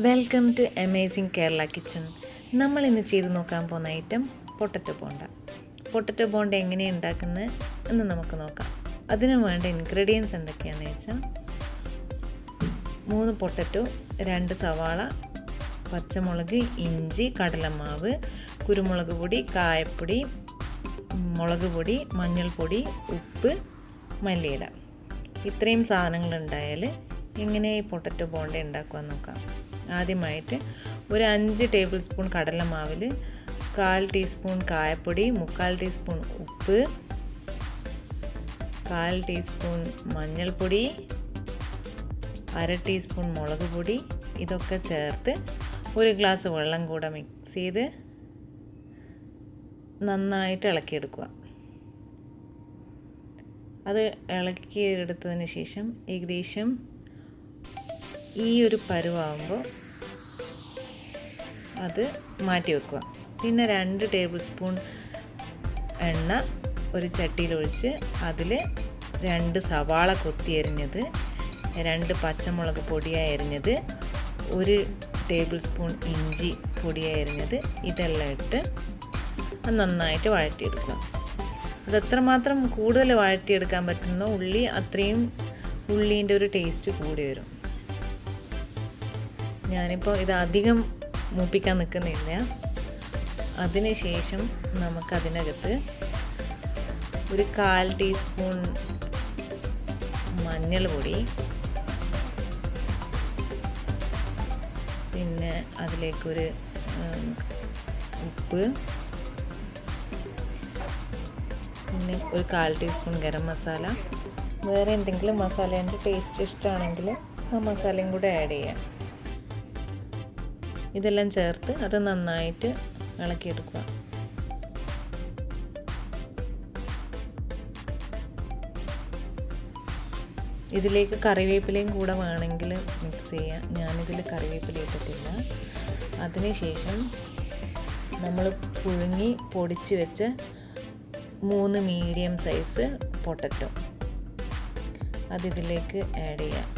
Welcome to amazing Kerala kitchen. നമ്മൾ ഇന്ന് ചെയ്ത് നോക്കാൻ പോകുന്ന item potato bonda. Potato bonda എങ്ങനെയാണ് ഉണ്ടാക്കുന്നത് എന്ന് നമുക്ക് നോക്കാം. അതിന് വേണ്ട ഇൻഗ്രീഡിയൻസ് എന്തൊക്കെയാണെന്ന് വെച്ചാൽ 3 പൊട്ടറ്റോ, 2 സവാള, പച്ചമുളക്, ഇഞ്ചി, കടലമാവ്, കുരുമുളക് പൊടി, കായപ്പൊടി, മുളക് പൊടി, മഞ്ഞൾപ്പൊടി, ഉപ്പ്, മല്ലിയില. ഇത്രയും സാധനങ്ങളുണ്ടായാൽ എങ്ങനെ ഈ പൊട്ടറ്റോ ബോണ്ട ഉണ്ടാക്കുവാൻ നോക്കാം. ആദ്യമായിട്ട് ഒരു 5 ടേബിൾ സ്പൂൺ കടലമാവിൽ 1/4 ടീസ്പൂൺ കായപ്പൊടി, 3/4 ടീസ്പൂൺ ഉപ്പ്, 1/4 ടീസ്പൂൺ മഞ്ഞൾപ്പൊടി, 1/2 ടീസ്പൂൺ മുളക് പൊടി, ഇതൊക്കെ ചേർത്ത് 1 ഗ്ലാസ് വെള്ളം കൂടെ മിക്സ് ചെയ്ത് നന്നായിട്ട് ഇളക്കിയെടുക്കുക. അത് ഇളക്കിയെടുത്തതിന് ശേഷം ഏകദേശം ഈ ഒരു പരുവാകുമ്പോൾ അത് മാറ്റി വെക്കുക. പിന്നെ 2 ടേബിൾ സ്പൂൺ എണ്ണ ഒരു ചട്ടിയിലൊഴിച്ച് അതിൽ 2 സവാള കൊത്തി അരിഞ്ഞത്, 2 പച്ചമുളക് പൊടിയായി അരിഞ്ഞത്, 1 ടേബിൾ സ്പൂൺ ഇഞ്ചി പൊടിയായി അരിഞ്ഞത്, ഇതെല്ലാം ഇട്ട് അത് നന്നായിട്ട് വഴറ്റിയെടുക്കുക. അത് എത്രമാത്രം കൂടുതൽ വഴറ്റിയെടുക്കാൻ പറ്റുന്നോ ഉള്ളി, അത്രയും ഉള്ളീൻ്റെ ഒരു ടേസ്റ്റ് കൂടി വരും. ഞാനിപ്പോൾ ഇത് അധികം മൂപ്പിക്കാൻ നിൽക്കുന്നില്ല. അതിനുശേഷം നമുക്കതിനകത്ത് ഒരു 1/4 ടീസ്പൂൺ മഞ്ഞൾ പൊടി, പിന്നെ അതിലേക്കൊരു ഉപ്പ്, പിന്നെ ഒരു 1/4 ടീസ്പൂൺ ഗരം മസാല. വേറെ എന്തെങ്കിലും മസാലേൻ്റെ ടേസ്റ്റ് ഇഷ്ടമാണെങ്കിൽ ആ മസാലയും കൂടെ ആഡ് ചെയ്യാം. ഇതെല്ലാം ചേർത്ത് അത് നന്നായിട്ട് ഇളക്കിയെടുക്കുക. ഇതിലേക്ക് കറിവേപ്പിലയും കൂടെ വേണമെങ്കിൽ മിക്സ് ചെയ്യാം. ഞാനിതിൽ കറിവേപ്പില ഇട്ടിട്ടില്ല. അതിനുശേഷം നമ്മൾ പുഴുങ്ങി പൊടിച്ച് വെച്ച 3 മീഡിയം സൈസ് പൊട്ടറ്റോ അതിലേക്ക് ആഡ് ചെയ്യാം.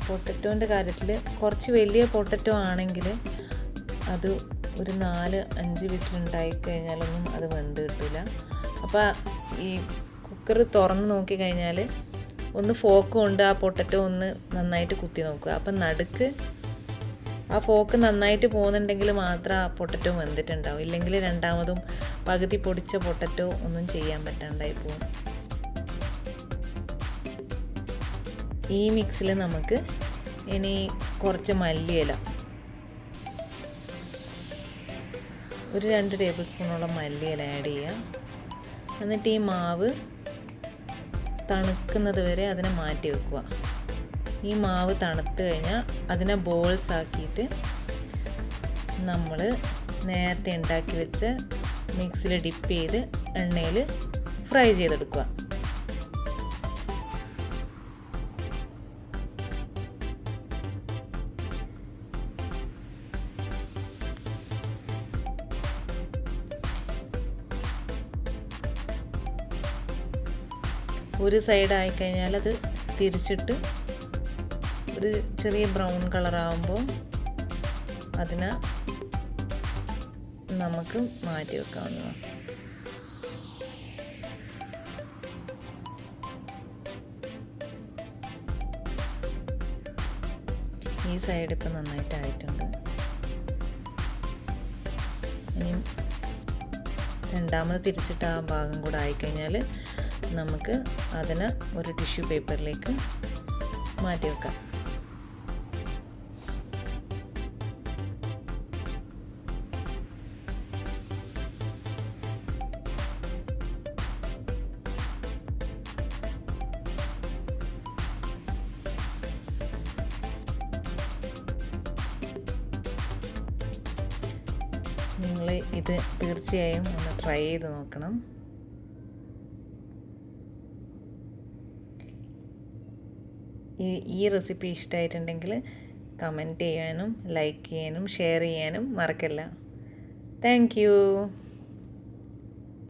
പൊട്ടറ്റോൻ്റെ കാര്യത്തിൽ കുറച്ച് വലിയ പൊട്ടറ്റോ ആണെങ്കിൽ അത് ഒരു 4-5 വിസിലുണ്ടായി കഴിഞ്ഞാലൊന്നും അത് വെന്ത് കിട്ടില്ല. അപ്പോൾ ഈ കുക്കർ തുറന്ന് നോക്കിക്കഴിഞ്ഞാൽ ഒന്ന് ഫോക്ക് കൊണ്ട് ആ പൊട്ടറ്റോ ഒന്ന് നന്നായിട്ട് കുത്തി നോക്കുക. അപ്പം നടുക്ക് ആ ഫോക്ക് നന്നായിട്ട് പോകുന്നുണ്ടെങ്കിൽ മാത്രം ആ പൊട്ടറ്റോ വെന്തിട്ടുണ്ടാവും. ഇല്ലെങ്കിൽ രണ്ടാമതും പകുതി പൊടിച്ച പൊട്ടറ്റോ ഒന്നും ചെയ്യാൻ പറ്റാണ്ടായി പോകും. ഈ മിക്സിൽ നമുക്ക് ഇനി കുറച്ച് മല്ലിയില, ഒരു 2 ടേബിൾ സ്പൂണോളം മല്ലിയില ആഡ് ചെയ്യുക. എന്നിട്ട് ഈ മാവ് തണുക്കുന്നത് വരെ അതിനെ മാറ്റി വെക്കുക. ഈ മാവ് തണുത്ത് കഴിഞ്ഞാൽ അതിനെ ബോൾസ് ആക്കിയിട്ട് നമ്മൾ നേരത്തെ ഉണ്ടാക്കി വെച്ച് മിക്സിയിൽ ഡിപ്പ് ചെയ്ത് എണ്ണയിൽ ഫ്രൈ ചെയ്തെടുക്കുക. ഒരു സൈഡ് ആയിക്കഴിഞ്ഞാൽ അത് തിരിച്ചിട്ട് ഒരു ചെറിയ ബ്രൗൺ കളറാകുമ്പോൾ അതിനെ നമുക്ക് മാറ്റി വെക്കാവുന്നതാണ്. ഈ സൈഡ് ഇപ്പം നന്നായിട്ട് ആയിട്ടുണ്ട്. ഇനി രണ്ടാമത് തിരിച്ചിട്ട് ആ ഭാഗം കൂടെ ആയിക്കഴിഞ്ഞാൽ നമുക്ക് അതിനെ ഒരു ടിഷ്യൂ പേപ്പറിലേക്ക് മാറ്റി വെക്കാം. നിങ്ങൾ ഇത് തീർച്ചയായും ഒന്ന് ട്രൈ ചെയ്ത് നോക്കണം. ഈ റെസിപ്പി ഇഷ്ടമായിട്ടുണ്ടെങ്കിൽ കമൻറ്റ് ചെയ്യാനും ലൈക്ക് ചെയ്യാനും ഷെയർ ചെയ്യാനും മറക്കല്ല. Thank you.